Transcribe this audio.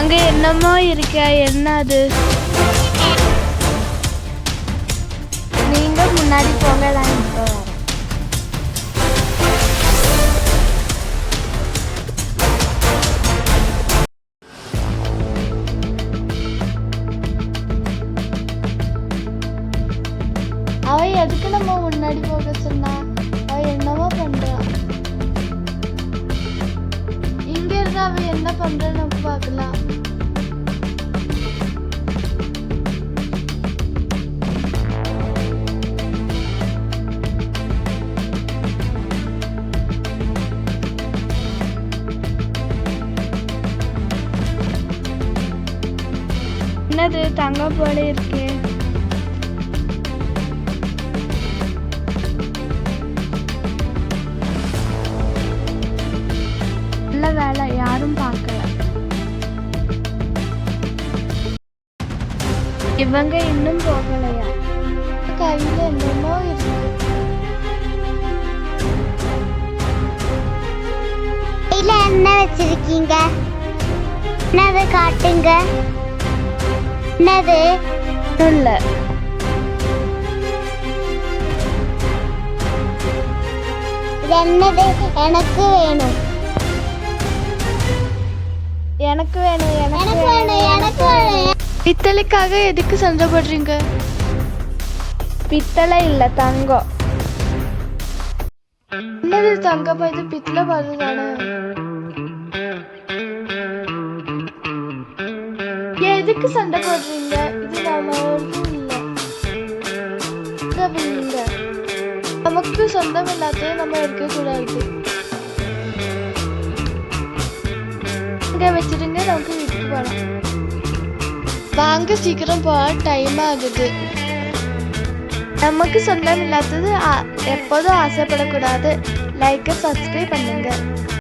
அங்க என்னமோ இருக்க, என்ன அது? நீங்க முன்னாடி போங்க, நான் இப்போ வரேன். அவ எதுக்கு நம்ம முன்னாடி போக சொன்னா? அவ என்னவோ பண்றா. இங்க இருந்து அவ என்ன பண்றான்னு பார்க்கலாம். என்னது தங்க போல இருக்கே? நல்ல வேலை, யாரும் பார்க்கல. இவங்க இன்னும் போகலையா? கையில என்னமோ இருக்கு. கையில என்ன வச்சிருக்கீங்க? என்னது காட்டுங்க. என்னது? இல்ல, இது என்னது? எனக்கு வேணும். எனக்கு வேணும், எனக்கு வேணும், எனக்கு வேணும். பித்தளைக்காக எதுக்கு சண்டை போடுறீங்க? பித்தளை இல்ல, தங்கம். என்னது தங்கம்? இது பித்தளை பாரு தானே. எதுக்கு சண்டை போடுறீங்க? இது நம்மளுக்கும் இல்லை. இல்லை, நமக்கு சொந்தம் இல்லாத நம்ம இருக்க கூடாது. இங்க வச்சிருங்க, நமக்கு வீட்டுக்கு போகலாம். வாங்க சீக்கிரம் போக, டைம் ஆகுது. நமக்கு சொந்தம் இல்லாதது எப்போதும் ஆசைப்படக்கூடாது. லைக்கை சப்ஸ்கிரைப் பண்ணுங்க.